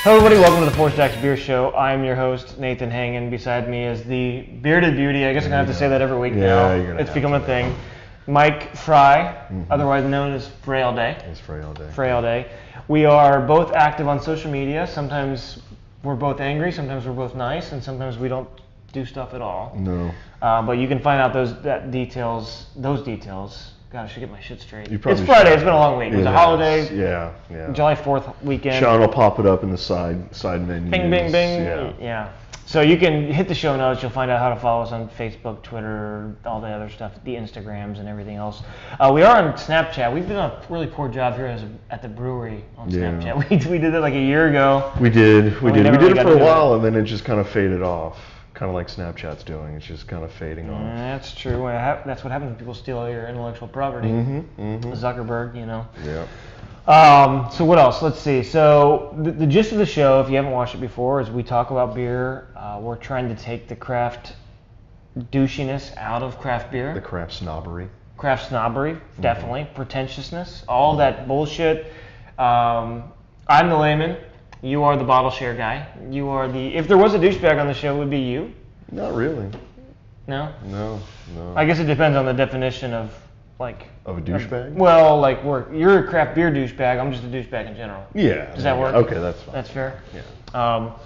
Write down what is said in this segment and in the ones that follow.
Hello everybody, welcome to the Four Stacks Beer Show. I'm your host, Nathan Hangen. Beside me is the bearded beauty. I guess I'm going to have to say that every week now. It's become a thing. Mike Fry, otherwise known as Frey All Day. It's Frey All Day. Frey All Day. We are both active on social media. Sometimes we're both angry, sometimes we're both nice, and sometimes we don't do stuff at all. No. But you can find out those details. God, I should get my shit straight. It's Friday. Should. It's been a long week. It was a holiday. Yeah. July 4th weekend. Sean will pop it up in the side menus. Bing, bing, bing. Yeah. So you can hit the show notes. You'll find out how to follow us on Facebook, Twitter, all the other stuff, the Instagrams and everything else. We are on Snapchat. We've done a really poor job here at the brewery on Snapchat. We did it like a year ago. We did. We did it for a while, and then it just kind of faded off. Kind of like Snapchat's doing. It's just kind of fading off. That's true. That's what happens when people steal all your intellectual property. Zuckerberg, you know. Yeah. So what else? Let's see. So the gist of the show, if you haven't watched it before, is we talk about beer. We're trying to take the craft douchiness out of craft beer. The craft snobbery. Craft snobbery, definitely. Pretentiousness, all that bullshit. I'm the layman. You are the bottle share guy. You are if there was a douchebag on the show, it would be you. Not really. No? No. I guess it depends on the definition of Of a douchebag? You're a craft beer douchebag. I'm just a douchebag in general. Yeah. Does that work? Okay, that's fine. That's fair? Yeah.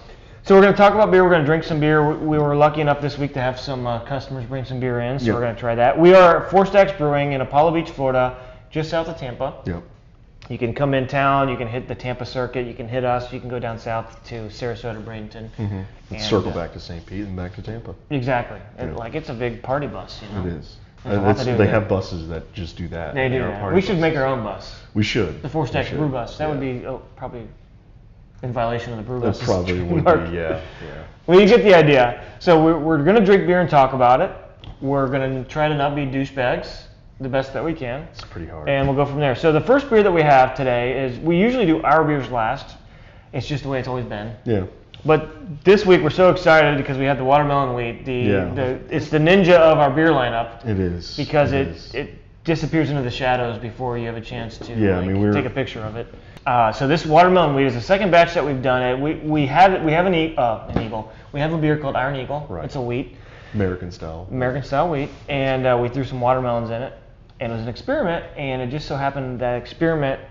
So we're going to talk about beer. We're going to drink some beer. We were lucky enough this week to have some customers bring some beer in, so we're going to try that. We are Four Stacks Brewing in Apollo Beach, Florida, just south of Tampa. Yep. You can come in town, you can hit the Tampa circuit, you can hit us, you can go down south to Sarasota, Bradenton. And circle back to St. Pete and back to Tampa. Exactly. Yeah. It's a big party bus, you know? It is. They have buses that just do that. They do that. We should make our own bus. We should. The Four Stacks Brew Bus. That would be probably in violation of the brew bus. That probably would be, yeah. Well, you get the idea. So we're going to drink beer and talk about it. We're going to try to not be douchebags the best that we can. It's pretty hard. And we'll go from there. So the first beer that we have today is, we usually do our beers last. It's just the way it's always been. Yeah. But this week we're so excited because we had the watermelon wheat. It's the ninja of our beer lineup. It is. Because it disappears into the shadows before you have a chance to take a picture of it. So this watermelon wheat is the second batch that we've done it. We have an eagle. We have a beer called Iron Eagle. Right. It's a wheat. American style wheat. And we threw some watermelons in it. And it was an experiment, and it just so happened that experiment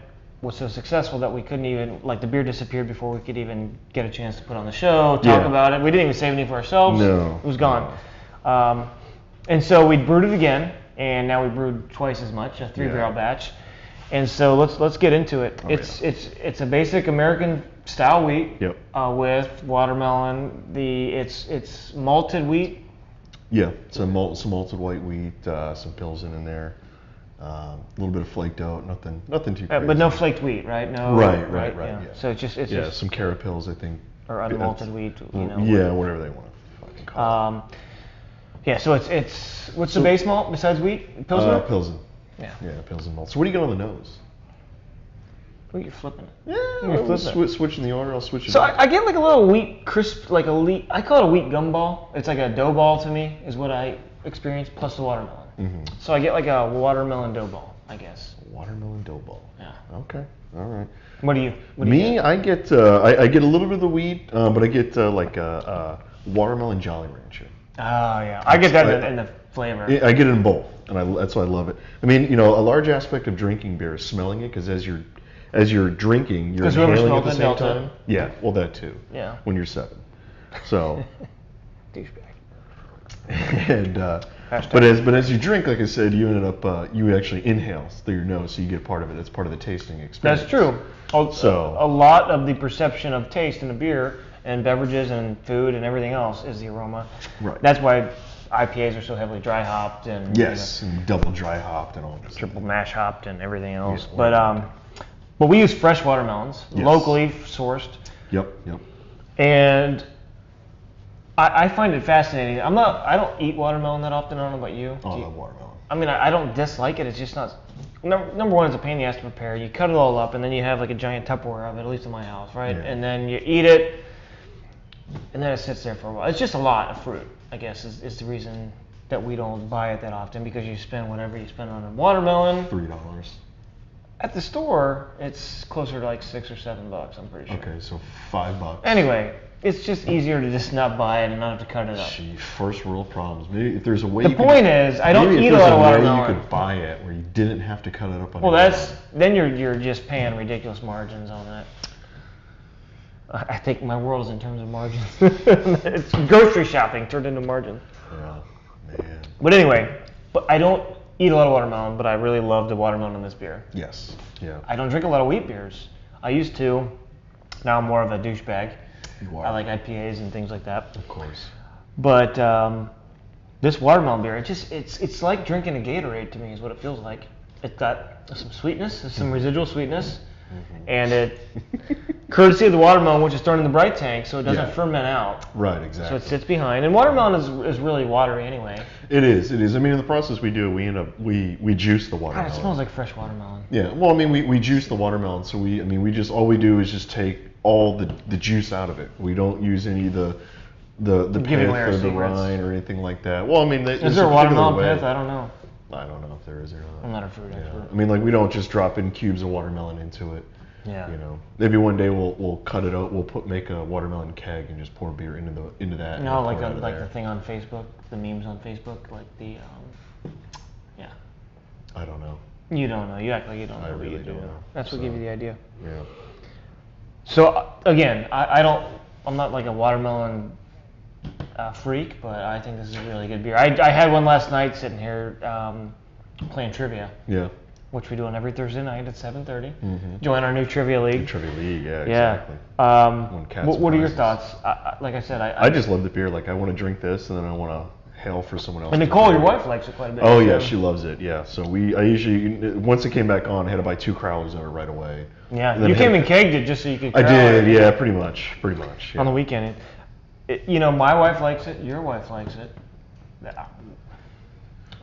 was so successful that we couldn't even, the beer disappeared before we could even get a chance to put on the show, talk about it. We didn't even save any for ourselves. No. It was gone. And so we brewed it again, and now we brewed twice as much, a 3-barrel batch. And so let's get into it. It's a basic American style wheat with watermelon. It's malted wheat. Yeah, some malted white wheat, some Pilsen in there. A little bit of flaked oat, nothing too crazy. But no flaked wheat, right? No. Right. Yeah. So it's just some carapils, I think. Or unmalted wheat, Yeah, whatever they want to fucking call it. So it's what's the base malt besides wheat? Pilsner? Pilsen. Yeah, Pilsen malt. So what do you get on the nose? Well, you're flipping it. Yeah, switching the order. I'll switch it. So I get a little wheat crisp, I call it a wheat gumball. It's like a dough ball to me, is what I experience, plus the watermelon. So I get a watermelon dough ball, I guess. Watermelon dough ball. Yeah. Okay. All right. What do you get? I get I get a little bit of the wheat, but I get a watermelon Jolly Rancher. Oh yeah, I get that in the flavor. I get it in both, and that's why I love it. I mean, a large aspect of drinking beer is smelling it, because as you're drinking, you're inhaling at the same time. Yeah, well, that too. Yeah. When you're 7. So. Douchebag. And but as you drink, like I said, you ended up you actually inhale through your nose, so you get part of it. It's part of the tasting experience. That's true. So a lot of the perception of taste in a beer and beverages and food and everything else is the aroma. Right. That's why IPAs are so heavily dry hopped and and double dry hopped and all this. Triple mash hopped and everything else. Yeah, but we use fresh watermelons, locally sourced. Yep. And I find it fascinating. I don't eat watermelon that often. I don't know about you. I love watermelon. I mean, I don't dislike it. It's just not. Number one, it's a pain in the ass to prepare. You cut it all up, and then you have a giant Tupperware of it, at least in my house, right? Yeah. And then you eat it, and then it sits there for a while. It's just a lot of fruit, I guess, is the reason that we don't buy it that often, because you spend whatever you spend on a watermelon. $3. At the store, it's closer to like $6 or $7. I'm pretty sure. Okay, so $5. Anyway, it's just easier to just not buy it and not have to cut it up. Gee, first world problems. Maybe if there's a way. The point is, I don't eat a lot of watermelon. You could buy it where you didn't have to cut it up. Well, then you're just paying ridiculous margins on that. I think my world is in terms of margins. It's grocery shopping turned into margin. Yeah, man. But anyway, I don't eat a lot of watermelon, but I really love the watermelon in this beer. Yes. Yeah. I don't drink a lot of wheat beers. I used to. Now I'm more of a douchebag. I like IPAs and things like that. Of course. But this watermelon beer, it's like drinking a Gatorade to me, is what it feels like. It's got some sweetness, some residual sweetness, and it, courtesy of the watermelon, which is thrown in the bright tank, so it doesn't ferment out. Right, exactly. So it sits behind, and watermelon is really watery anyway. It is. I mean, in the process we do, we juice the watermelon. God, it smells like fresh watermelon. Yeah. Well, I mean, we juice the watermelon, so all we do is just take all the juice out of it. We don't use any of the pith or the rind or anything like that. Well, I mean, is there a watermelon pith? I don't know. I don't know if there is or not. I'm not a fruit expert. I mean, like, we don't just drop in cubes of watermelon into it. Yeah. You know, maybe one day we'll cut it out. We'll make a watermelon keg and just pour beer into that. No, like the thing on Facebook, the memes on Facebook, like the yeah. I don't know. You don't know. You act like you don't know. I really don't know. That's what gave you the idea. Yeah. So again, I'm not like a watermelon freak, but I think this is a really good beer. I had one last night sitting here playing trivia. Yeah. Which we do on every Thursday night at 7:30. Join our new trivia league. Trivia league, yeah, exactly. What are your thoughts? Like I said, I just love the beer. Like, I want to drink this, and then I want to hail for someone else. And Nicole, your wife, likes it quite a bit. Oh yeah, she loves it. Yeah. So I usually, once it came back on, I had to buy 2 crowlers of it right away. Yeah. You came and kegged it just so you could. I did. Yeah. Pretty much. Yeah. On the weekend, my wife likes it. Your wife likes it.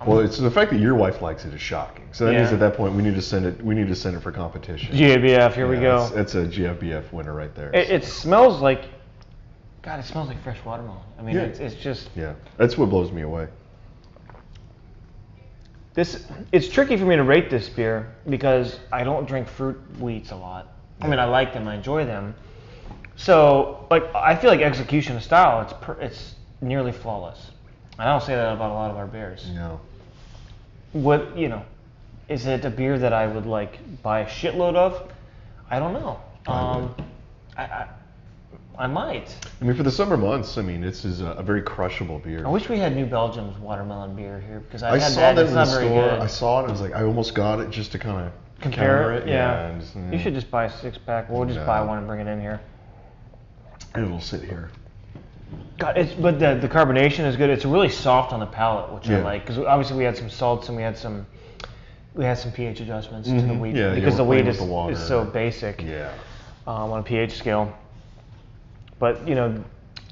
Well, it's the fact that your wife likes it is shocking. So that means at that point we need to send it for competition. GABF, here we go. That's a GABF winner right there. It smells like, God, it smells like fresh watermelon. I mean, it's just. Yeah, that's what blows me away. It's tricky for me to rate this beer because I don't drink fruit wheats a lot. I mean, I like them, I enjoy them. So, like, I feel like execution of style, it's nearly flawless. I don't say that about a lot of our beers. No. Is it a beer that I would like buy a shitload of? I don't know. I might. I mean, for the summer months, I mean, this is a very crushable beer. I wish we had New Belgium's watermelon beer here because I had saw that. that It's in the not very store. good. I saw it. And I was like, I almost got it just to kind of compare it. Yeah. You should just buy a 6-pack. We'll just buy one and bring it in here. And it'll sit here. God, but the carbonation is good. It's really soft on the palate, which I like because obviously we had some salts and we had some pH adjustments to the wheat because the wheat is so basic on a pH scale. But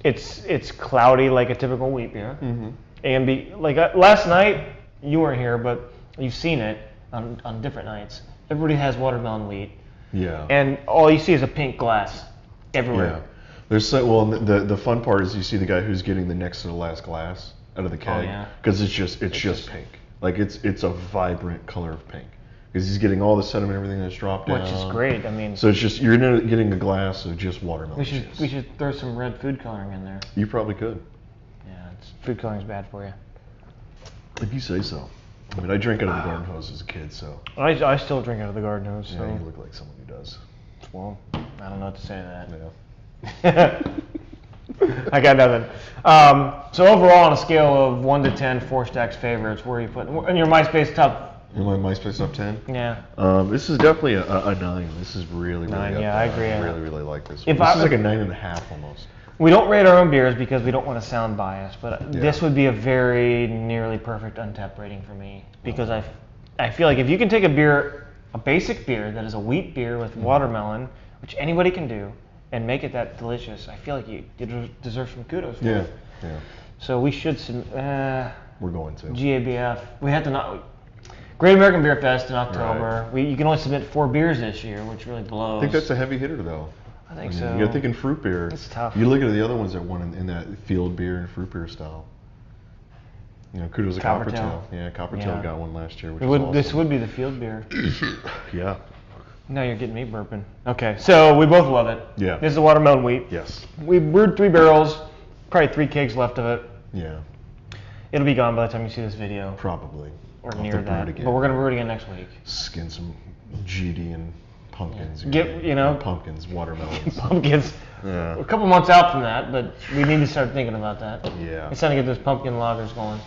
it's cloudy like a typical wheat beer. And last night you weren't here, but you've seen it on different nights. Everybody has watermelon wheat. Yeah. And all you see is a pink glass everywhere. Yeah. The fun part is you see the guy who's getting the next to the last glass out of the keg because it's just pink. Like it's a vibrant color of pink because he's getting all the sediment, everything that's dropped down. Which is great. I mean, so it's just you're getting a glass of just watermelon. We should throw some red food coloring in there. You probably could. Yeah, food coloring is bad for you. If you say so. I mean, I drank out of the garden hose as a kid, so. I still drink out of the garden hose. Yeah, you look like someone who does. Well, I don't know what to say to that. Yeah. I got nothing. So overall, on a scale of 1 to 10, Four Stacks favorites, where are you putting in your MySpace top? In my MySpace top 10? Yeah. This is definitely a 9. This is really 9. Yeah, I agree. I really like this one. This is like a 9.5 almost. We don't rate our own beers because we don't want to sound biased, but this would be a very nearly perfect untapped rating for me because I feel like if you can take a basic beer that is a wheat beer with watermelon, which anybody can do, and make it that delicious, I feel like you deserve some kudos for it. Yeah. So we should. We're going to. GABF. We have to not. Great American Beer Fest in October. Right. You can only submit 4 beers this year, which really blows. I think that's a heavy hitter, though. I think so. You're thinking fruit beer. It's tough. You look at the other ones that won in that field beer and fruit beer style. Kudos to Coppertail. Yeah, Coppertail got one last year, which was awesome. This would be the field beer. Yeah. Now you're getting me burping. Okay, so we both love it. Yeah. This is watermelon wheat. Yes. We brewed 3 barrels, probably 3 kegs left of it. Yeah. It'll be gone by the time you see this video. Probably. Or I'll near have to brew it that. again. But we're gonna brew it again next week. Skin some GD and pumpkins. Pumpkins, watermelons. Pumpkins. Yeah. We're a couple months out from that, but we need to start thinking about that. Yeah. It's time to get those pumpkin lagers going.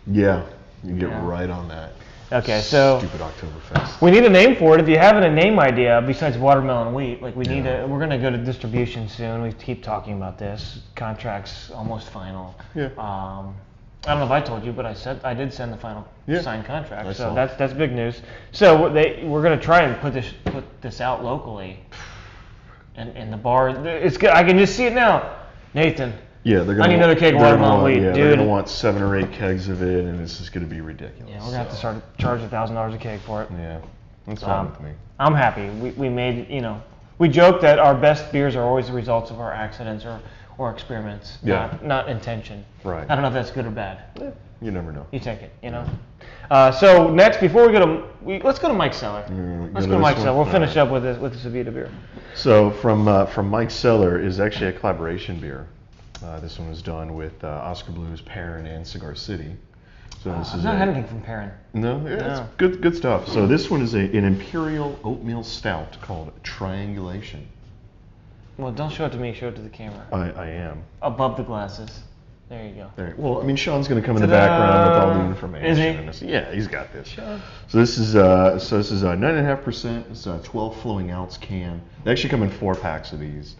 Yeah. You can get Yeah. right on that. Okay, so Stupid Oktoberfest. we need a name for it. If you have a name idea besides watermelon wheat, like we need we're gonna go to distribution soon. We keep talking about this. Contract's almost final. Yeah. I don't know if I told you, but I did send the final signed contract. I So saw. that's big news. So we're gonna try and put this out locally. And the bar, it's good. I can just see it now, Nathan. Yeah, they're gonna. I need another keg of watermelon wheat, Yeah, dude. they're gonna want 7 or 8 kegs of it, and it's just gonna be ridiculous. Yeah, we're gonna have to start to charge $1,000 a keg for it. Yeah, that's fine with me. I'm happy. We made, we joke that our best beers are always the results of our accidents or experiments, not intention. Right. I don't know if that's good or bad. Yeah, you never know. You take it, So next, before we go to, let's go to Mike's Cellar. Let's go to Mike's Cellar. We'll finish up with this Avita beer. So from Mike's Cellar is actually a collaboration beer. This one was done with Oscar Blues, Perrin, and Cigar City. So this I've is not had anything from Perrin. No, it's good stuff. So this one is an imperial oatmeal stout called Triangulation. Well, don't show it to me. Show it to the camera. I am. Above the glasses. There you go. There. Well, I mean, Sean's going to come in the background with all the information. Is he? Yeah, he's got this. Sean. So this is 9.5%. It's a 12 flowing ounce can. They actually come in 4 packs of these.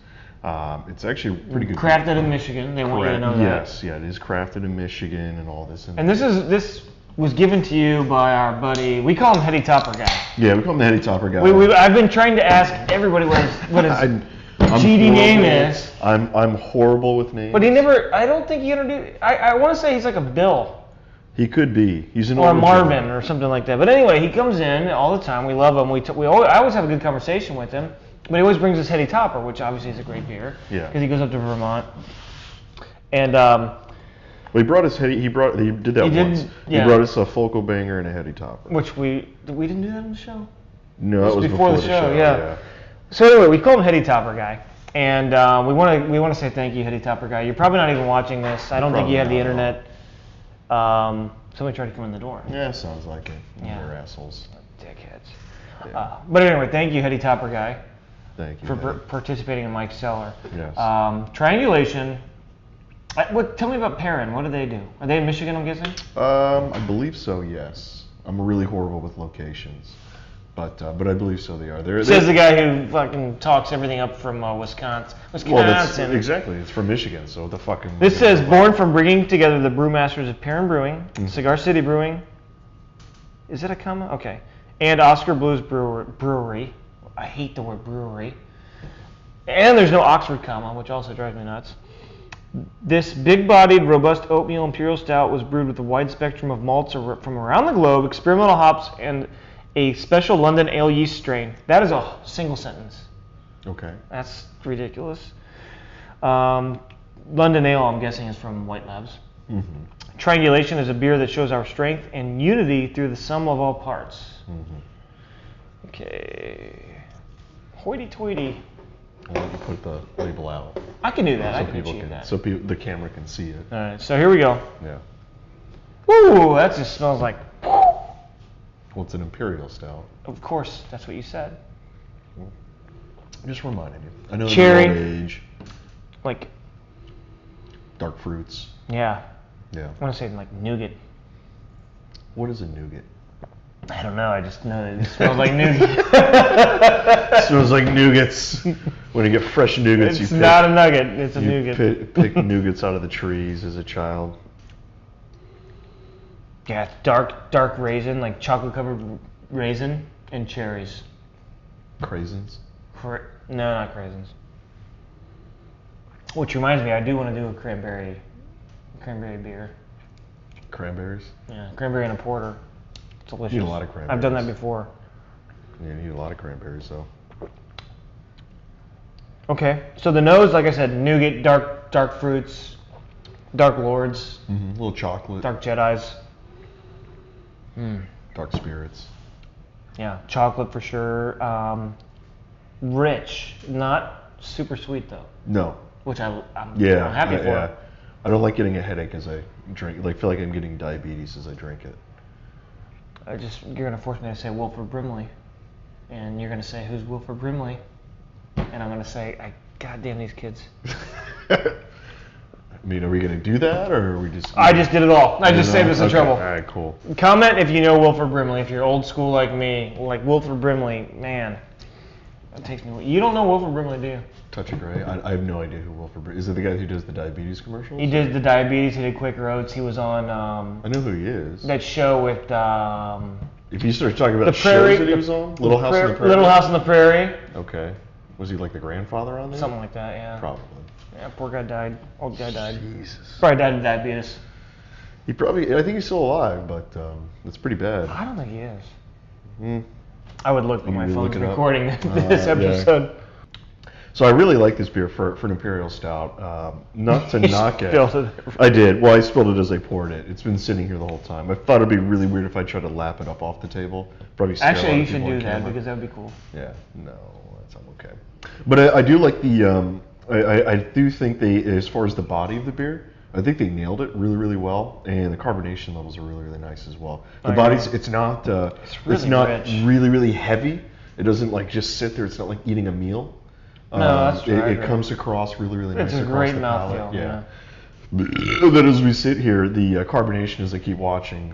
It's actually pretty good. Crafted in Michigan. They want you to know that. Yes, yeah, it is crafted in Michigan and all this. And this was given to you by our buddy. We call him Heady Topper Guy. Yeah, we call him the Heady Topper Guy. I've been trying to ask everybody what his GD name is. I'm horrible with names. But he never. I don't think he introduced. I want to say he's like a Bill. He could be. He's an or older Marvin gentleman. or something like that. But anyway, he comes in all the time. We love him. I always have a good conversation with him. But he always brings us Heady Topper, which obviously is a great beer. Yeah. Because he goes up to Vermont. And well, he brought us Heady. He did that once. Yeah. He brought us a Focal Banger and a Heady Topper. which we didn't do that on the show. No, that was before the show. Yeah. So anyway, we call him Heady Topper Guy. And we want to say thank you, Heady Topper Guy. You're probably not even watching this. I don't think you have the internet. Somebody tried to come in the door. Yeah, sounds like it. Yeah. They're assholes. Dickheads. Yeah. But anyway, thank you, Heady Topper Guy, Thank you. for Heady. participating in Mike's Cellar. Yes. Triangulation. Tell me about Perrin. What do they do? Are they in Michigan, I'm guessing? I believe so. Yes. I'm really horrible with locations, but I believe so. They are. Says the guy who fucking talks everything up from Wisconsin. Well, that's exactly. It's from Michigan, so the fucking. This says born from bringing together the brewmasters of Perrin Brewing, Cigar City Brewing. Is that a comma? Okay. And Oscar Blues Brewery. I hate the word brewery. And there's no Oxford comma, which also drives me nuts. This big-bodied, robust oatmeal imperial stout was brewed with a wide spectrum of malts from around the globe, experimental hops, and a special London ale yeast strain. That is a single sentence. Okay. That's ridiculous. London ale, I'm guessing, is from White Labs. Mm-hmm. Triangulation is a beer that shows our strength and unity through the sum of all parts. Mm-hmm. Okay. Hoity-toity. I'll let you put the label out. I can do that. So I can people achieve can, that. so the camera can see it. All right, so here we go. Yeah. Ooh, that just smells like... Well, it's an imperial stout. Of course, that's what you said. Just reminding you. I know Cherry. the age, Like, dark fruits. yeah. Yeah. I want to say like nougat. What is a nougat? I don't know. I just know that it smells like nougat. Smells like nougats. When you get fresh nougats, It's not a nugget. It's a you nougat. pick nougats out of the trees as a child. Yeah, dark raisin, like chocolate covered raisin and cherries. Craisins. No, not craisins. Which reminds me, I do want to do a cranberry beer. Cranberries. Yeah, cranberry and a porter. It's delicious. You need a lot of cranberries. I've done that before. Yeah, you need a lot of cranberries though. Okay, so the nose, like I said, nougat, dark fruits, dark lords, Mm-hmm. A little chocolate. dark Jedis. Dark spirits. Yeah, chocolate for sure. rich, not super sweet though. No. Which I'm Yeah. happy for. Yeah. I don't like getting a headache as I drink. Like, feel like I'm getting diabetes as I drink it. You're gonna force me to say Wilford Brimley, and you're gonna say who's Wilford Brimley, and I'm gonna say, God damn these kids. I mean, are we gonna do that, or are we just? I just did it all. I just saved us some trouble. All right, cool. Comment if you know Wilford Brimley. If you're old school like me, like Wilford Brimley, man, that takes me. You don't know Wilford Brimley, do you? Touch of Grey. I have no idea who Wilford Brimley is. It the guy who does the diabetes commercials? He did the diabetes. He did Quaker Oats. He was on. I know who he is. That show with. If you start talking about the Prairie, shows that he was on, Little House on the Prairie. Little House on the Prairie. Okay. Was he like the grandfather on there? Something like that, yeah. Probably. Yeah, poor guy died. Old guy died. Jesus. Probably died of diabetes. I think he's still alive, but it's pretty bad. I don't think he is. Mm. I would look, but my phone's recording this Yeah. episode. So I really like this beer for an Imperial Stout. Not to knock it. Spilled it. I did. Well, I spilled it as I poured it. It's been sitting here the whole time. I thought it'd be really weird if I tried to lap it up off the table. Probably scare a lot Actually, you of should people do on that camera. because that would be cool. Yeah. No, that's okay. But I do like the. I do think as far as the body of the beer, I think they nailed it really, really well, and the carbonation levels are really, really nice as well. The body's it's not rich. really, really heavy. It doesn't like just sit there. It's not like eating a meal. No, that's right. It comes across really, really nice. It's a great mouthfeel. Yeah. Then as we sit here, the carbonation as I keep watching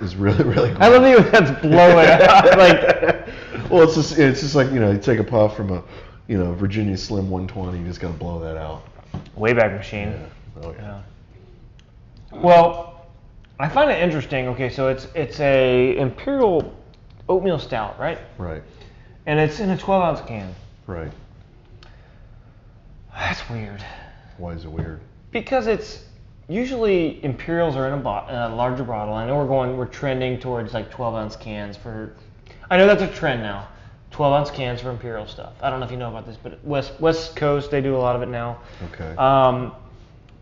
is really, really cool. I love you. That's blowing out. Like, well, it's just like you take a puff from a Virginia Slim 120. You just gotta blow that out. Wayback Machine. Yeah. Oh yeah. Well, I find it interesting. Okay, so it's a Imperial oatmeal stout, right? Right. And it's in a 12-ounce can. Right. That's weird. Why is it weird? Because it's usually Imperials are in a larger bottle. I know we're trending towards like 12-ounce cans for. I know that's a trend now. 12-ounce cans for Imperial stuff. I don't know if you know about this, but West Coast they do a lot of it now. Okay.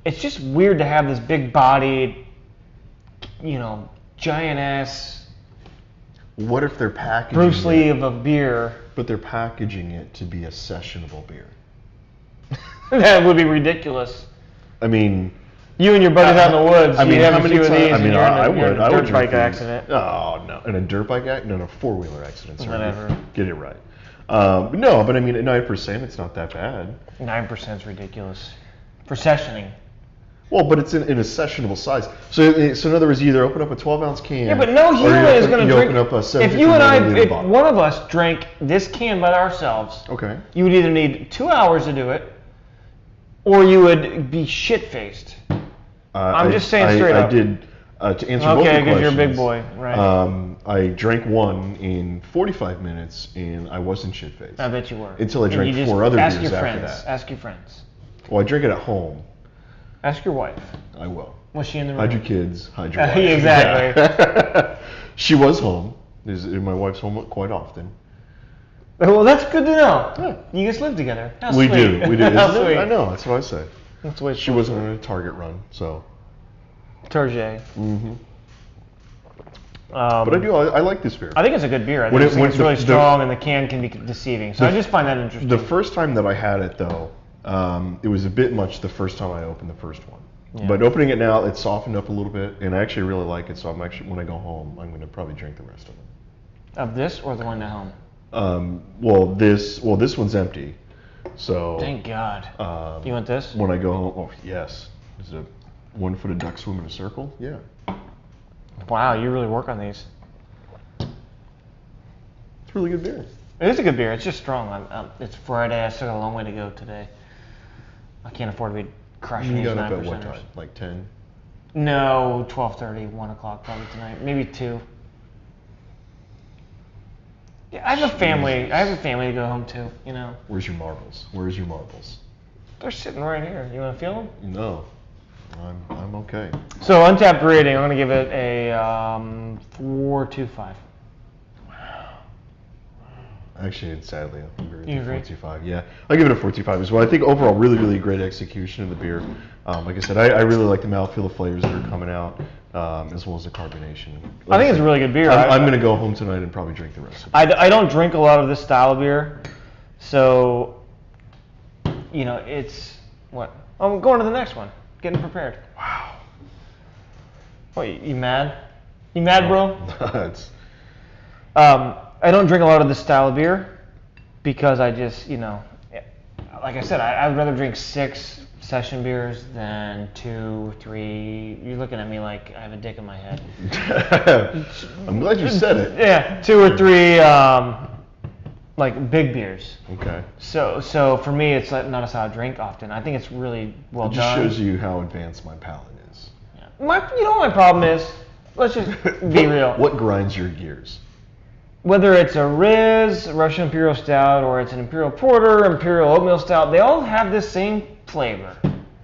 It's just weird to have this big-bodied, giant ass. What if they're packaging Bruce Lee of a beer? But they're packaging it to be a sessionable beer. That would be ridiculous. I mean, you and your buddies out in the woods. I mean, you have how a many few of times? these. I mean, I would. I would dirt bike drink these. accident. Oh no, in a dirt bike accident? No, four-wheeler accident. Sorry. Whatever. Get it right. No, but I mean, at 9%, it's not that bad. 9% is ridiculous for sessioning. Well, but it's in a sessionable size. So in other words, you either open up a 12-ounce can. Yeah, but no human is going to drink. Open up a If you and I, if bottle. one of us drank this can by ourselves, okay, you would either need 2 hours to do it, or you would be shit-faced. I'm just saying straight up. I did. To answer both your questions. Okay, because you're a big boy, right? I drank one in 45 minutes, and I wasn't shit-faced. I bet you were. Until I drank 4 other beers after that. Ask your friends. Well, I drink it at home. Ask your wife. I will. Was she in the room? Hide your kids, hide your wife. Exactly. Yeah. She was home. My wife's home quite often. Well, that's good to know. Yeah. You guys live together. How We sweet. do. How sweet. I know. That's what I say. That's what She wasn't on a Target run, so. Target. Mm-hmm. But I like this beer. I think it's a good beer. I think it's really strong, and the can can be deceiving. So I just find that interesting. The first time that I had it, though, it was a bit much the first time I opened the first one. Yeah. But opening it now, it's softened up a little bit, and I actually really like it. So I'm actually, when I go home, I'm going to probably drink the rest of it. Of this or the one at home? This one's empty. So. Thank God. You want this? When I go home, oh yes. Is it a one-footed duck swim in a circle? Yeah. Wow, you really work on these. It's really good beer. It is a good beer. It's just strong. It's Friday. I still got a long way to go today. I can't afford to be crushing these 9%. You got up at what time? Like 10? No, 12:30, 1 o'clock probably tonight. Maybe 2. Yeah, I have a family. I have a family to go home to. Where's your marbles? Where's your marbles? They're sitting right here. You want to feel them? No. I'm okay. So Untapped rating, I'm gonna give it a 4.25. Wow. Actually, sadly, I agree with you. 4.25. Yeah, I give it a 4.25 as well. I think overall, really, really great execution of the beer. Like I said, I really like the mouthfeel of flavors that are coming out, as well as the carbonation. I think it's a really good beer. I'm gonna go home tonight and probably drink the rest of it. I don't drink a lot of this style of beer. So, it's what? Oh, I'm going to the next one. Getting prepared. Wow. What, you mad? You mad, bro? It's... I don't drink a lot of this style of beer because I just, like I said, I'd rather drink 6 session beers than 2, 3. You're looking at me like I have a dick in my head. I'm glad you said it. Yeah, 2 or 3 like big beers. Okay. So for me, it's not a style I drink often. I think it's really well done. It just shows you how advanced my palate is. Yeah. My problem is, let's just be real. What grinds your gears? Whether it's a Riz, Russian Imperial Stout, or it's an Imperial Porter, Imperial Oatmeal Stout, they all have this same flavor.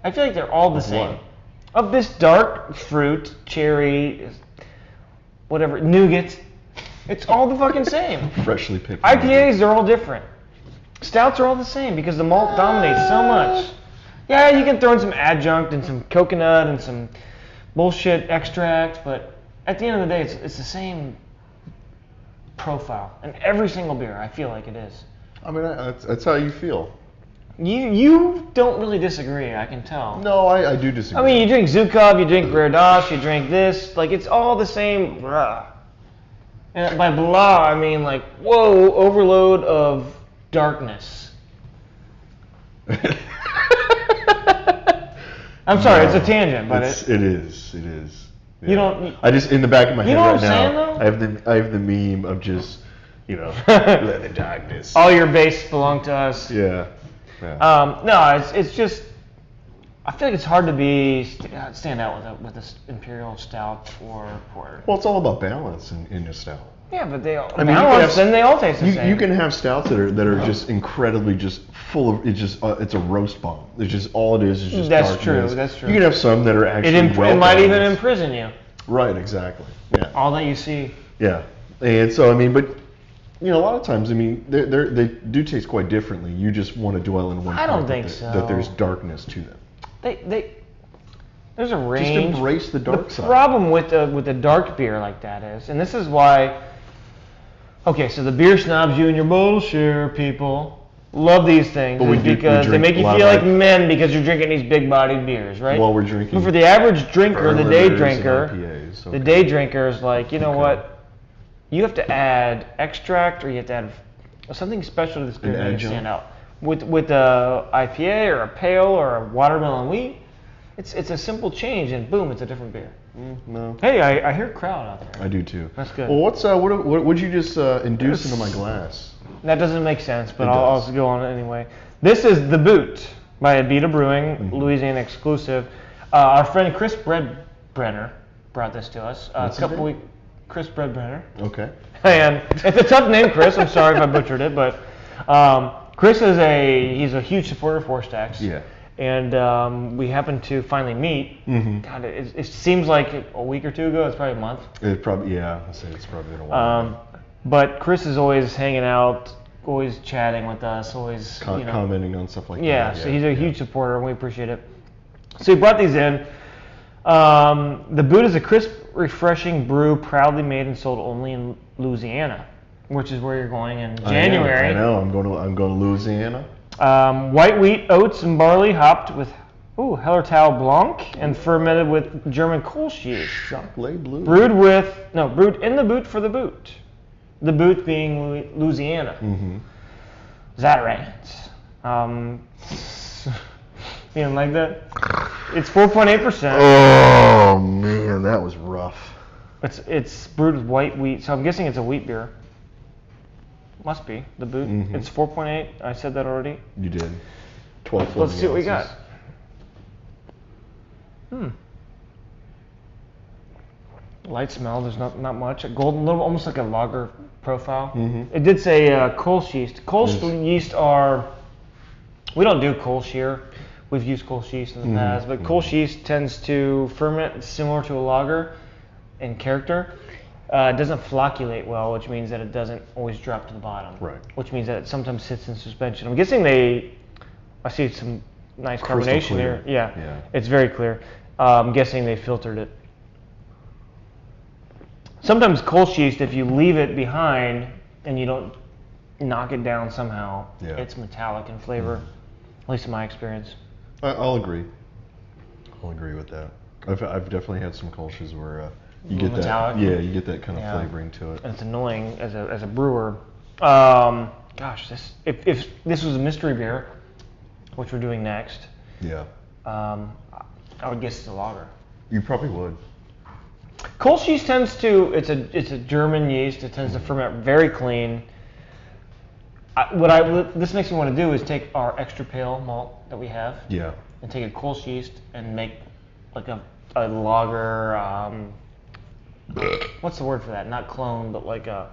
I feel like they're all the same. What? Of this dark fruit, cherry, whatever, nougat, it's all the fucking same. Freshly picked. IPAs, they're all different. Stouts are all the same because the malt dominates so much. Yeah, you can throw in some adjunct and some coconut and some bullshit extract, but at the end of the day, it's the same profile. And every single beer, I feel like it is. I mean, that's how you feel. You don't really disagree, I can tell. No, I do disagree. I mean, you drink Zukov, you drink Gredos, you drink this, like it's all the same blah. And by blah, I mean like, whoa, overload of darkness. I'm sorry, it's a tangent, but it is. Yeah. You don't. I just in the back of my head know right what I'm saying, now. though? I have the meme of just let the darkness. All your base belong to us. Yeah. No, it's just. I feel like it's hard to stand out with this Imperial Stout or Porter. Well, it's all about balance in a stout. Yeah, but they all. I mean, then they all taste the same. You can have stouts that are just incredibly just full of it's a roast bomb. It's just all it is just That's darkness. true. That's true. You can have some that are actually it might even imprison you. Right. Exactly. Yeah. All that you see. Yeah. And so I mean, but a lot of times I mean they do taste quite differently. You just want to dwell in one. I don't think so. That there's darkness to them. There's a range. Just embrace the dark side. The problem with the dark beer like that is, and this is why. Okay, so the beer snobs, you and your bottle share people, love these things because they make you feel like men because you're drinking these big-bodied beers, right? While we're drinking. But for the average drinker, the day drinker, IPAs, the day drinker is like, you know what? You have to add extract or you have to add something special to this beer to make it stand out. With a IPA or a pale or a watermelon wheat, it's a simple change and boom, it's a different beer. No. Hey, I hear crowd out there. I do too. That's good. Well, what would you just induce into my glass? That doesn't make sense, but I'll go on anyway. This is The Boot by Abita Brewing, Louisiana exclusive. Our friend Chris Breadbrenner brought this to us a couple weeks. Chris Breadbrenner. Okay. And it's a tough name, Chris. I'm sorry if I butchered it, but Chris he's a huge supporter of Four Stacks. Yeah. And we happened to finally meet. Mm-hmm. God, it seems like a week or two ago. It's probably a month. I'd say it's probably been a while. But Chris is always hanging out, always chatting with us, always commenting on stuff like that. Yeah, so he's a huge supporter, and we appreciate it. So he brought these in. The Boot is a crisp, refreshing brew, proudly made and sold only in Louisiana, which is where you're going in January. I know. I'm going to Louisiana. White wheat, oats, and barley hopped with Hellertau Blanc and fermented with German Kolsch yeast. Chocolat blue. Brewed in the boot for the boot. The boot being Louisiana. Mm-hmm. Is that right? You don't like that? It's 4.8%. Oh man, that was rough. It's brewed with white wheat, so I'm guessing it's a wheat beer. Must be the Boot. Mm-hmm. It's 4.8. I said that already. You did. 12. Let's see what we got. Light smell. There's not much. A golden, little, almost like a lager profile. Mm-hmm. It did say Kolsch yeast. Kolsch yeast are. We don't do Kolsch here. We've used Kolsch yeast in the past, but Kolsch yeast tends to ferment similar to a lager in character. It doesn't flocculate well, which means that it doesn't always drop to the bottom. Right. Which means that it sometimes sits in suspension. I'm guessing I see some nice carbonation here. Yeah. It's very clear. I'm guessing they filtered it. Sometimes Kolsch yeast, if you leave it behind and you don't knock it down somehow. Yeah. It's metallic in flavor, at least in my experience. I'll agree. I'll agree with that. I've definitely had some Kolsch's where you get metallic. that. Yeah, you get that kind of flavoring to it. And it's annoying as a brewer. Gosh, if this was a mystery beer, which we're doing next, I would guess it's a lager. You probably would. Kolsch yeast tends to, it's a German yeast. It tends to ferment very clean. This makes me want to do is take our extra pale malt that we have, and take a Kolsch yeast and make like a lager. What's the word for that? Not clone, but like a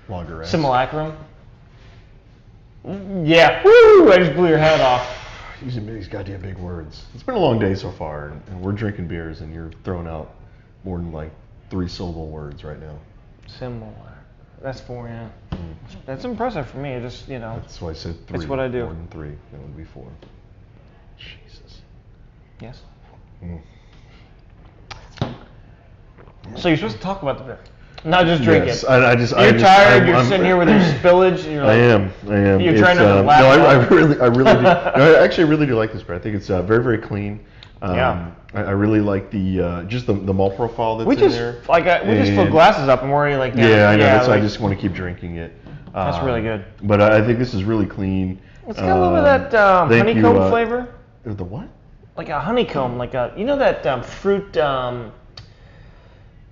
lager. Simulacrum. Yeah. Woo! I just blew your head off. Using these goddamn big words. It's been a long day so far, and we're drinking beers, and you're throwing out more than like 3-syllable words right now. Similar. That's 4, yeah. That's impressive for me. It just, That's why I said 3. That's what I do. More than 3. That would be 4. Jesus. Yes. Mm. So you're supposed to talk about the beer, not just drink it. You're tired. You're sitting here with your spillage. And you're like, I am. You're trying to laugh. No, I really do. No, I actually really do like this beer. I think it's very, very clean. I really like the just the malt profile that's in there. We just filled glasses up and we're already like down. Yeah, I know. That's why I just want to keep drinking it. That's really good. But I think this is really clean. It's got a little bit of that honeycomb flavor. The what? Like a honeycomb, like that fruit.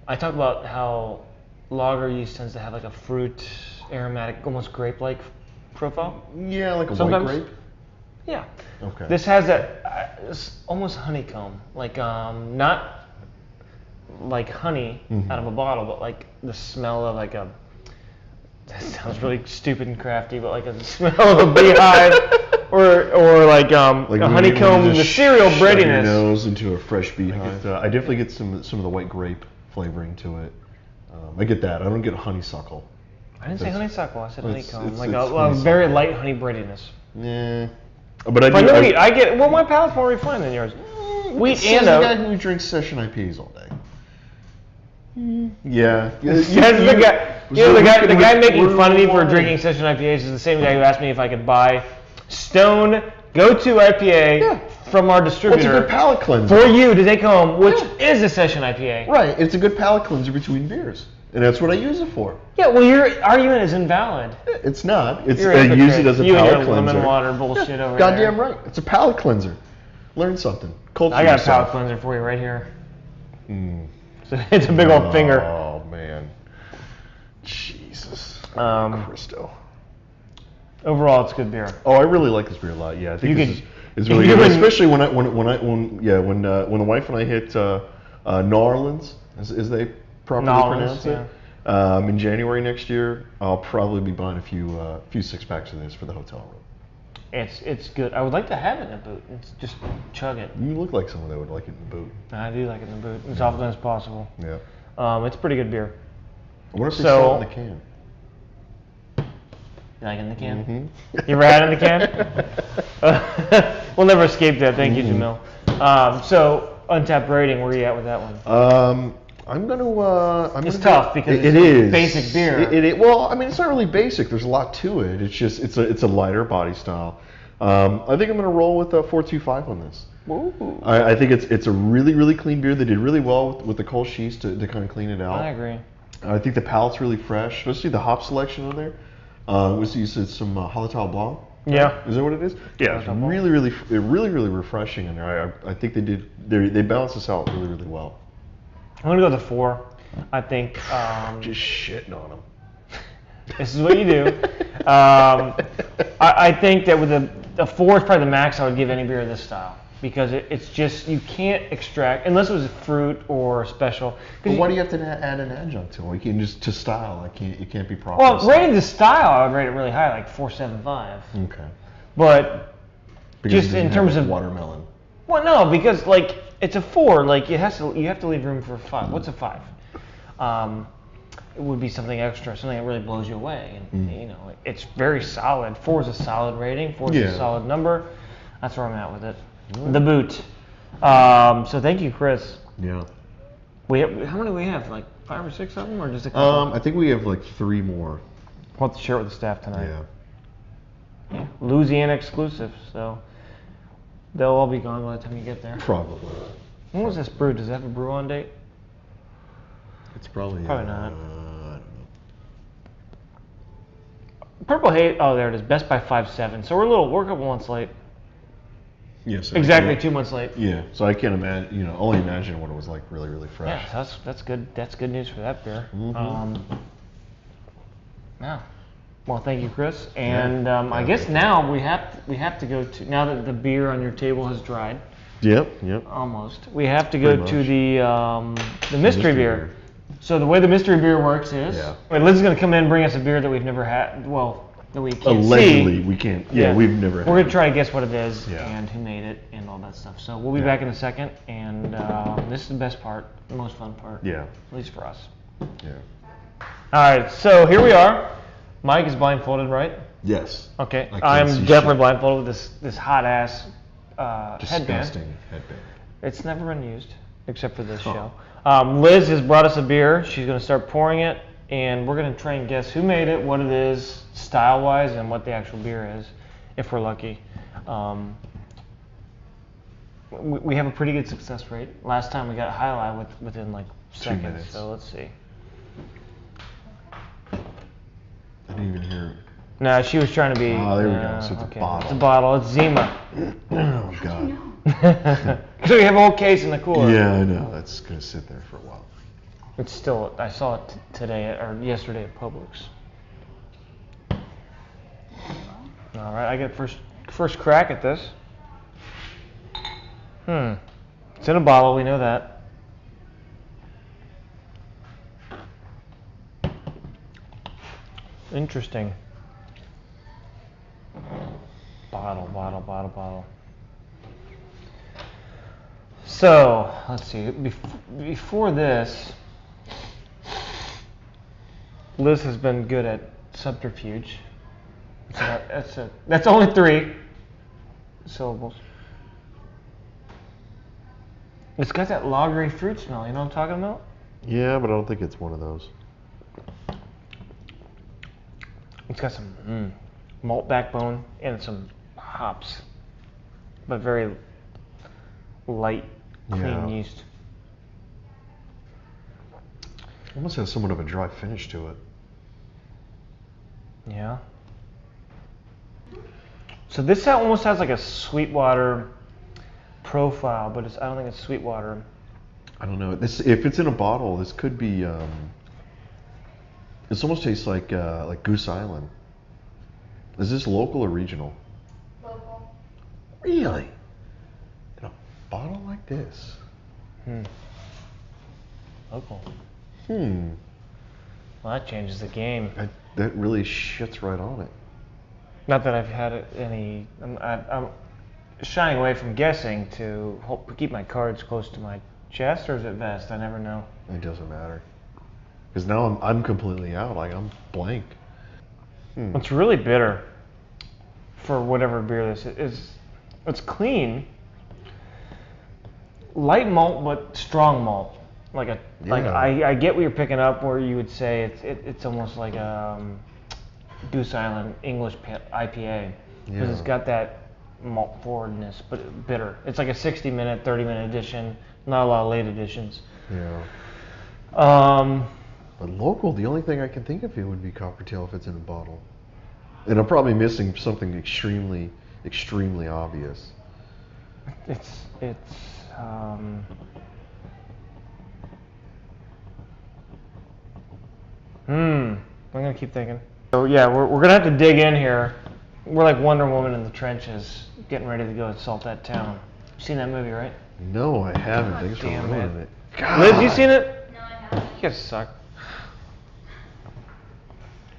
I talk about how lager yeast tends to have like a fruit, aromatic, almost grape-like profile. Yeah, like a Sometimes. white grape. Yeah. Okay. This has that almost honeycomb, like not like honey out of a bottle, but like the smell of like a. That sounds really stupid and crafty, but like a smell of a beehive, or like a honeycomb, the cereal breadiness. Your nose into a fresh beehive. I definitely get some of the white grape flavoring to it. I get that. I don't get honeysuckle. I didn't say honeysuckle. I said honeycomb. Like a very light honey breadiness. Yeah. But I get. Well, my palate's more refined than yours. Wheat and oat. The guy who drinks session IPAs all day. Yeah. The guy making fun of me for drinking session IPAs is the same guy who asked me if I could buy Stone Go-To IPA from our distributor. Well, it's a good palate cleanser for you to take home, which is a session IPA. Right. It's a good palate cleanser between beers, and that's what I use it for. Yeah. Well, your argument is invalid. It's not. I use it as a palate cleanser. You and your lemon water bullshit over there. Goddamn right. It's a palate cleanser. Learn something. Culture I got yourself. a palate cleanser for you right here. So it's a big old finger. Oh man. Jesus. Christo. Overall, it's good beer. Oh, I really like this beer a lot. Yeah, I think it's really good, especially when the wife and I hit New Orleans, as they properly pronounce it. In January next year, I'll probably be buying a few 6-packs of this for the hotel room. It's good. I would like to have it in a boot. Just chug it. You look like someone that would like it in the boot. I do like it in the boot as often as possible. Yeah. It's pretty good beer. What if they sell it in the can? You like it in the can? Mm-hmm. You ever had it in the can? We'll never escape that. Thank you, Jamil. So, Untapped rating, where are you at with that one? It's tough because it is basic beer. Well, I mean, it's not really basic. There's a lot to it. It's just it's a lighter body style. I think I'm gonna roll with a 4.25 on this. Ooh. I think it's a really, really clean beer. They did really well with the Kolsch yeast to kind of clean it out. I agree. I think the palate's really fresh, especially the hop selection on there. You said some Hallertau Blanc. Yeah. Is that what it is? Yeah, it's really, really refreshing in there. I think they balance this out really, really well. I'm gonna go with a 4. I think. Just shitting on them. This is what you do. I think that with a 4 is probably the max I would give any beer of this style, because it's just, you can't extract unless it was a fruit or special. But why do you have to add an adjunct to it? You can just to style. It can't be proper. Well, rated the style, I would rate it really high, like 4.75. Okay. But because just in terms of watermelon. Well, no, because like it's a 4. Like you have to leave room for a 5. What's a 5? It would be something extra, something that really blows you away. And it's very solid. 4 is a solid rating. 4 is a solid number. That's where I'm at with it. The boot. So thank you, Chris. Yeah. How many do we have? Like 5 or 6 of them, or just a couple? I think we have like 3 more. We'll have to share it with the staff tonight. Yeah. Louisiana exclusive, so they'll all be gone by the time you get there. Probably. When was this brewed? Does it have a brew on date? It's probably not. I don't know. Purple Haze. Oh, there it is. Best by 5-7. So we're a couple months late. Yes. Exactly 2 months late. Yeah. So I can't imagine. Only imagine what it was like, really, really fresh. Yeah, so that's good. That's good news for that beer. Mm-hmm. Yeah. Well, thank you, Chris. And I guess now we have to go to, now that the beer on your table has dried. Yep. Almost. We have to go to the mystery beer. So the way the mystery beer works is, Liz is going to come in and bring us a beer that we've never had. Well, that we can't Allegedly, see. we can't. Yeah, we've never. We're going to try to guess what it is and who made it and all that stuff. So we'll be back in a second, and this is the best part, the most fun part. Yeah. At least for us. Yeah. All right, so here we are. Mike is blindfolded, right? Yes. Okay. I'm definitely blindfolded with this hot ass disgusting headband. It's never been used except for this show. Liz has brought us a beer. She's going to start pouring it, and we're going to try and guess who made it, what it is, style-wise, and what the actual beer is, if we're lucky. We have a pretty good success rate. Last time we got highlight within like seconds. 2 minutes. So let's see. I didn't even hear it. No, she was trying to be. Oh, there we go. So it's a bottle. It's a bottle. It's Zima. Oh, God. So we have a whole case in the cooler. Yeah, I know. That's going to sit there for a while. It's still, I saw it today or yesterday at Publix. All right, I get first crack at this. It's in a bottle, we know that. Interesting. Bottle. So, let's see. Before this, Liz has been good at subterfuge. That's only 3 syllables. It's got that lagery fruit smell. You know what I'm talking about? Yeah, but I don't think it's one of those. It's got some malt backbone and some hops, but very light, clean yeast. Almost has somewhat of a dry finish to it. Yeah. So this almost has like a Sweetwater profile, but I don't think it's Sweetwater. I don't know. If it's in a bottle, this could be. This almost tastes like Goose Island. Is this local or regional? Local. Really? In a bottle like this? Local. Well, that changes the game. That really shits right on it. Not that I've had any. I'm shying away from guessing to keep my cards close to my chest, or is it vest? I never know. It doesn't matter. Because now I'm completely out. Like, I'm blank. It's really bitter for whatever beer this is. It's clean, light malt but strong malt. I get what you're picking up, where you would say it's almost like a Goose Island English IPA, because it's got that malt forwardness, but bitter. It's like a 60-minute, 30-minute edition. Not a lot of late editions. Yeah. But local, the only thing I can think of here would be Coppertail if it's in a bottle. And I'm probably missing something extremely, extremely obvious. I'm gonna keep thinking. So yeah, we're gonna have to dig in here. We're like Wonder Woman in the trenches, getting ready to go assault that town. You seen that movie, right? No, I haven't. Thanks for ruining it. God. Liz, you seen it? No, I haven't. You guys suck.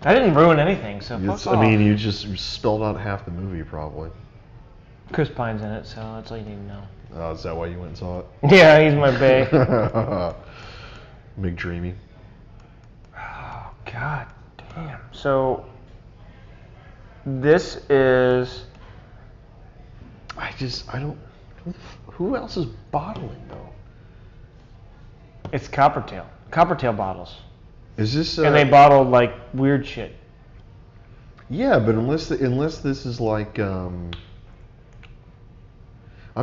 I didn't ruin anything, so fuck off. I mean, you just spelled out half the movie, probably. Chris Pine's in it, so that's all you need to know. Oh, is that why you went and saw it? Yeah, he's my bae. McDreamy. Oh, God damn. So, this is... I don't... Who else is bottling, though? It's Coppertail. Coppertail bottles. Is this... and they bottled, like, weird shit. Yeah, but unless this is like I'm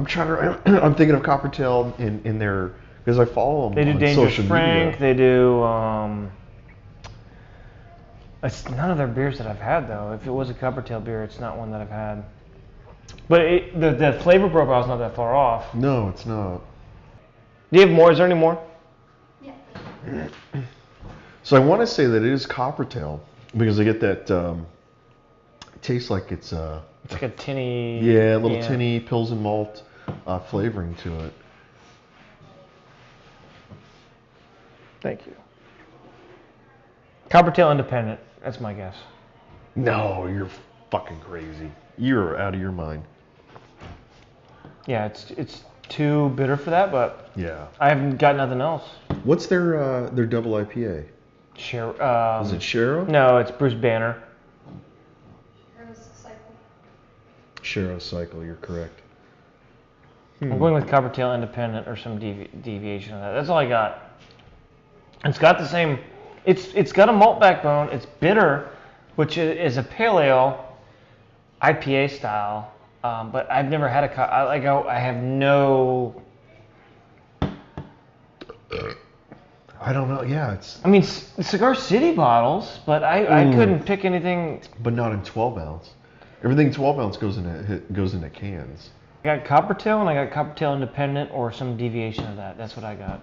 trying to I'm thinking of Coppertail in their because I follow them They do on Dangerous social Frank. media. They do. It's none of their beers that I've had though. If it was a Coppertail beer, it's not one that I've had. But the flavor profile is not that far off. No, it's not. Do you have more? Is there any more? Yeah. So I want to say that it is Coppertail because I get that it tastes like it's It's like a tinny. yeah, a little tinny pills and malt flavoring to it. Thank you. Coppertail Independent. That's my guess. No, you're fucking crazy. You're out of your mind. Yeah, it's too bitter for that, but Yeah. I haven't got nothing else. What's their double IPA? Is it Shero? No, it's Bruce Banner. Shero Cycle, you're correct. I'm going with Coppertail Independent or some deviation of that. That's all I got. It's got the same. It's got a malt backbone. It's bitter, which is a pale ale, IPA style. But I've never had I have no. I don't know. Yeah, it's. I mean, Cigar City bottles, but I couldn't pick anything. But not in 12 ounce. Everything 12 ounce goes into cans. I got Coppertail and I got Coppertail Independent or some deviation of that. That's what I got.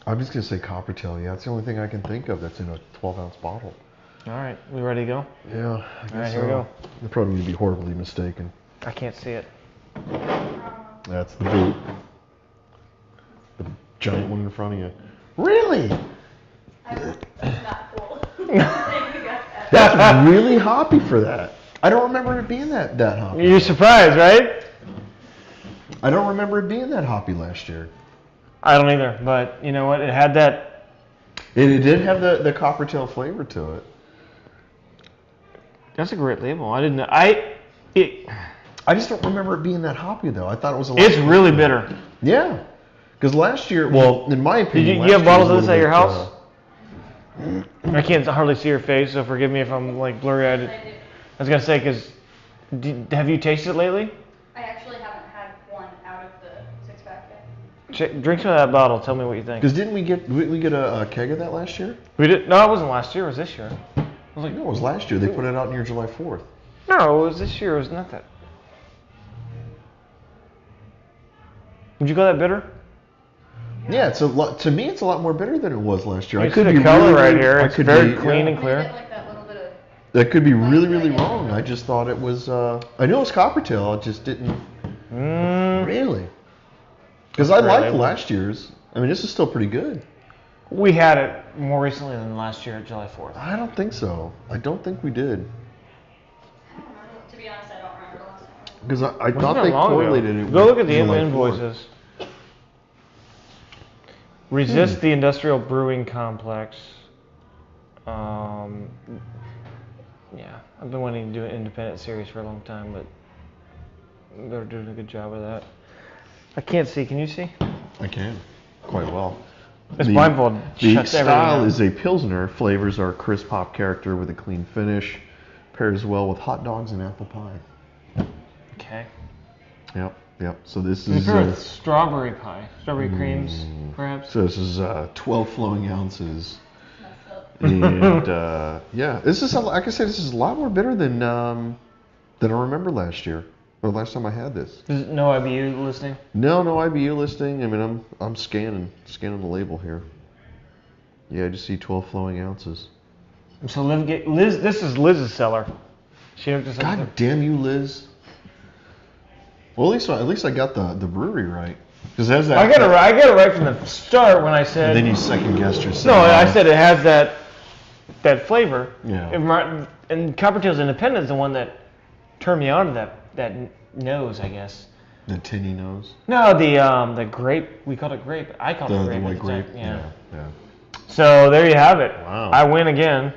I'm just gonna say Coppertail. Yeah, it's the only thing I can think of that's in a 12 ounce bottle. All right, we ready to go? Yeah. I guess All right, here we go. You're probably gonna be horribly mistaken. I can't see it. That's the boot. The giant one in front of you. Really? Not cool. That's really hoppy for that. I don't remember it being that hoppy. You're surprised, right? I don't remember it being that hoppy last year. I don't either, but you know what? It had that. It did have the Coppertail flavor to it. That's a great label. I didn't know. I just don't remember it being that hoppy though. I thought it was a lot. It's really bitter. Yeah. Because last year, well, in my opinion, You have bottles of last this year at was a your little house? I can't hardly see your face, so forgive me if I'm like blurry-eyed. I do. I was gonna say, because have you tasted it lately? I actually haven't had one out of the 6-pack yet. Drink some of that bottle. Tell me what you think. Because didn't we get a keg of that last year? We did. No, it wasn't last year. It was this year. I was like, No, it was last year. They put it out near July 4th. no, it was this year. It was not that. Would you call that bitter? Yeah, it's a lot. To me, it's a lot more bitter than it was last year. You see the color right here. It's very clean and I clear. get like that little bit of. That could be really, really wrong. I just thought it was. I know it's Coppertail. I just didn't. Really? Because I liked last year's. I mean, this is still pretty good. We had it more recently than last year at July 4th. I don't think so. I don't think we did. I don't remember. To be honest, I don't remember the last time. Because I Wasn't thought that they long ago? correlated it. Go with look at the July 4th. invoices. Resist the Industrial Brewing Complex. Yeah, I've been wanting to do an independent series for a long time, but they're doing a good job of that. I can't see. Can you see? I can. Quite well. This blindfold The shuts everything style out. is a Pilsner. Flavors are crisp hop character with a clean finish. Pairs well with hot dogs and apple pie. Okay. Yep. So this You is. prefer strawberry pie, strawberry creams, perhaps. So this is 12 flowing ounces. Messed up. And yeah, this is like I said, this is a lot more bitter than I remember last year. Or last time I had this. There's no IBU listing. No IBU listing. I mean, I'm scanning the label here. Yeah, I just see 12 flowing ounces. So Liz, this is Liz's cellar. She hooked us up. God damn you, Liz. Well, at least I got the brewery right. Because has that. I got it right from the start when I said. And then you second guessed yourself. No, I said it has that flavor. Yeah. And Coppertail's Independent is the one that turned me on to that nose, I guess. The tinny nose. No, the grape. We called it grape. I called it grape. The at white the time. grape. Yeah. Yeah. So there you have it. Wow. I win again.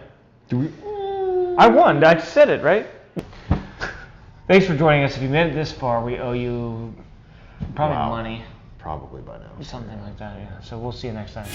I won. I said it, right? Thanks for joining us. If you made it this far, we owe you probably money. Probably by now. Something like that, yeah. So we'll see you next time.